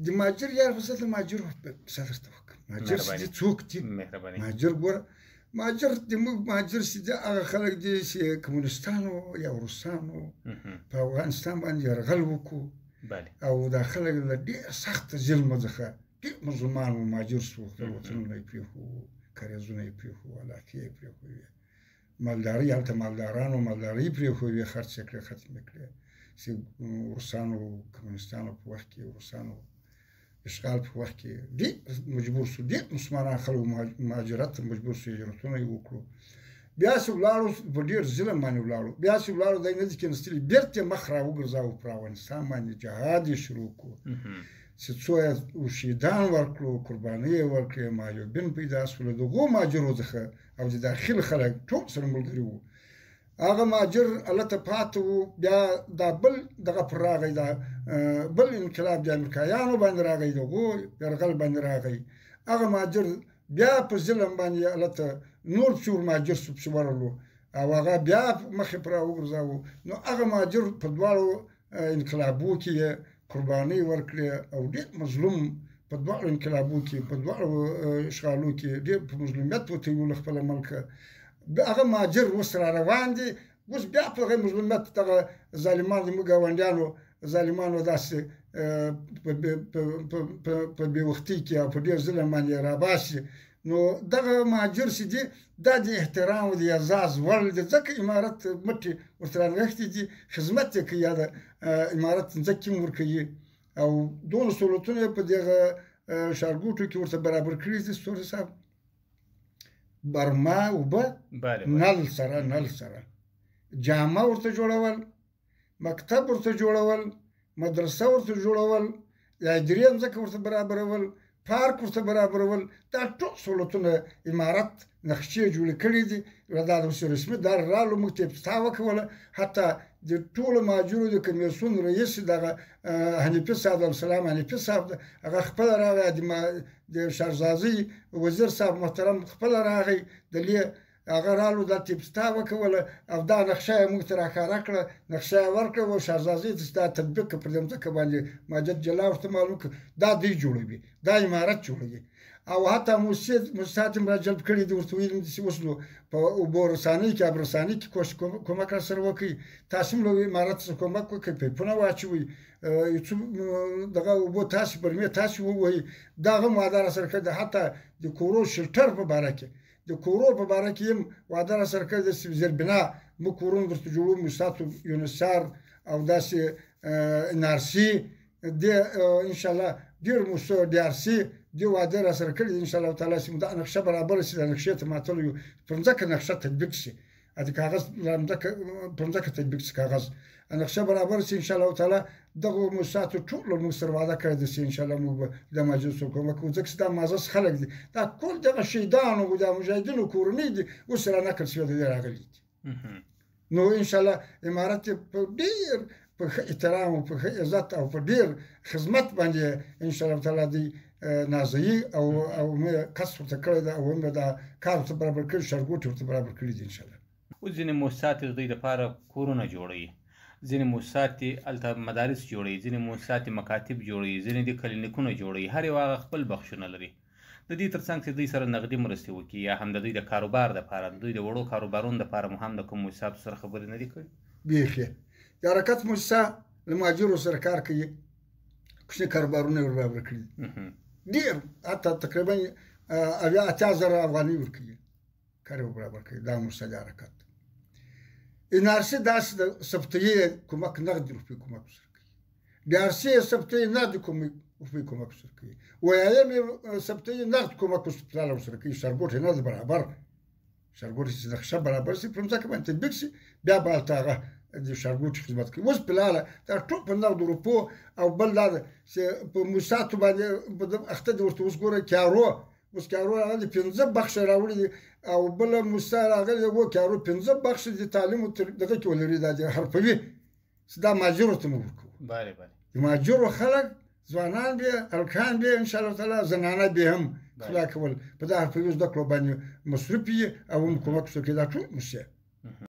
د مهاجر یار خو زه د مهاجرو کیسه درته وکړم. مهاجر چې دي څوک دي؟ مهاجر ګوره، مهاجر زموږ مهاجر چې دي هغه خلک دي چې کمونستانو یا روسانو په افغانستان باندې یرغل وکړو او دا خلک له ډېر سخته ظلمه څخه ډېر مسلمان و مهاجر شو، خپل وطنونه یې پرېښوو، کاریزونه یې پرېښوو، علاقې یې پرېښووې، مالداري هلته مالدارانو مالدارۍ پرېښووې، خرڅ یې کړې، ختمې کړې. چې روسانو کمونستانو په وخت کې، روسانو اشغال په وخت کې ډېر مجبور شو، ډېر مسلمانان خلک مهاجرت ته مجبور شو، هجرتونه یې وکړو. بیا چې ولاړو په ډېر ظلم باندې ولاړو، بیا چې ولاړو دی نه دي کېنستلي، بېرته یې مخ را وګرځاوه پر افغانستان باندې، جهاد یې شروع کړو چې څو یې شهیدان ورکړو، قربانۍ یې ورکړې، معیوبین پیدا شول د هغو مهاجرو څخه او د داخل خلک ټول سره ملګري وو. هغه مهاجر هلته پاته وو. بیا دا بل دغه پر راغی، دا بل انقلاب د امریکایانو باندې راغی، د هغو یرغل باندې راغی. هغه مهاجر بیا په ظلم باندې هلته نور څور مهاجر شو پسې ورغلو او هغه بیا مخې پر راوګرځاوه. نو هغه مهاجر په دواړو انقلابو کې یې قربانۍ ورکړې او ډېر مظلوم په دواړو انقلابو کې، په دواړو اشغالو کې ډېر په مظلومیت وتویو له خپله ملکه. هغه مهاجر اوس را روان دي، اوس بیا په هغه مظلومیت دغه ظالمان زموږ ګاونډیانو ظالمانو داسې په بېوختۍ کې او په ډېر ظلم باندې راباسي. نو دغه مهاجر چې دي دا د احترام او د اعزاز وړ دي، ځکه امارت مټې ورته رانغښتې دي، خدمت یې کوي، یا د امارت ځمکې هم ورکوي او دونه سهولتونه یې په دغه ښارګوټو کې ورته برابر کړي دي. ستوري صاحب برما اوبه نل سره جامه ورته جوړول، مکتب ورته جوړول، مدرسه ورته جوړول، ادارې ځمکه ورته برابرول، پارک ورته برابرول. دا ټول سهولتونه امارت نقشې جوړې کړي دي. دا اوس رسمي دا رالو موږ ته افتتاح وکوله. حتی د ټولو مهاجرو د کمیسیون رئیس دغه حنیفي صاحب عبدالسلام حنیفي صاحب هغه خپله راغی، د شهرزادۍ وزیر صاحب محترم خپله راغی، دلې هغه رالو دا افتتاح وکوله او دا نقشه یې موږ ته راښکاره کړه، نقشه یې ورکړه او شهرزادۍ ته چې دا تطبیق کړه پر دې ځمکه باندې ماجد جلا ورته معلوم کړه دا دوی جوړوي، دا امارت جوړوي. او حتی موسسات هم را جلب کړي دي، ورته ویلي دي چې اوس نو په اوبو رسانۍ کې، آب رسانۍ کې کومک را سره وکړئ، تاسو هم له امارت څخه کومک وکړئ، پیپونه واچوئ، یو څو دغه اوبو تاسې برمې تاسې ووهئ. دا هم وعده را سره کړې ده. حتی د کورو شلټر په باره کې، د کورو په باره کې هم وعده را سره کړې ده چې زیربنا موږ کورونه درته جوړوو، موسساتو یونسار او داسې NRC دې انشاءالله ډېرو موسسو DRC دې وعده را سره کړې ده انشاءالله تعالی چې دا نقشه برابره شي، دا نقشې ته ماتلو یو پر ځمکه نقشه تطبیق شي، د کاغذ پر ځمکه تطبیق شي کاغذ نقشه برابره شي انشاءالله تعالی. دغو موسساتو ټولو موږ سره وعده کړې ده چې انشاءالله موږ به د مهاجرو سره کومک کوو، ځکه چې دا معزز خلک دي، دا ټول دغه شهیدانو او د مجاهدینو کورنۍ دي اوس را نقل شوي د دې راغلي دي. نو انشاءالله امارت یې په ډېر په ښه احترام او په ښه عزت او په ډېر خدمت باندې انشاءالله تعالی دی نازوي او مې کسب ورته کړی ده او مې دا کار ورته برابر کړي، ښارګوټي ورته برابر کړي دي انشاءالله. اوس ځینې موسسات د دوی دپاره کورونه جوړوي، ځینې موسسات یې هلته مدارس جوړوي، ځینې موسسات یې مکاتب جوړوي، ځینې د کلینیکونه جوړوي، هر یو هغه خپل بخشونه لري. د دې تر څنګ چې دوی سره نغدي مرستې وکړي یا هم د دوی د کاروبار دپاره، د دوی د وړو کاروبارونو دپاره مو هم د کوم موسساتو سره خبرې نه دي کړي؟ بیخي د حرکت موسسه له مهاجرو سره کار کوي، کوچني کاروبارونه یې برابر کړي دي، ډېر حتی تقریبا 80,000 افغانۍ ورکوي، کار یې برابر کړي. دا موسسه د حرکت NRC داسې د سبتیې کومک نغدي روپۍ کومک سره کوي، DRC سبتیې نغدي روپۍ کومک سره کوي، ویایم سبتیې نغد کومک هسپتال سره کوي، ښارګوټ یې نغد برابر، ښارګوټ چې نقشه برابر شي پر ځمکه باندې تطبیق شي، بیا به هلته هغه د ښارګوټي خدمت کوي. اوس فلحاله دا ټول په نغدو روپو او بل دا ده چې په موسساتو باندې اخته دي. ورته اوس ګوره کیارو، اوس کیارو راغلي 15 بخشه راوړي دي او بله موسسه راغلې ده کیارو 15 بخشه د تعلیم دغه کې ولري، دا د حرفوي چې دا مهاجرو ته موږ ورکوو. د مهاجرو خلک ځوانان به هلکان به انشاءالله تعالی زنانه به هم خلا کول په دا حرفوي زده کړو باندې مصروف وي او هم کومک وکړي. دا ټول موسسې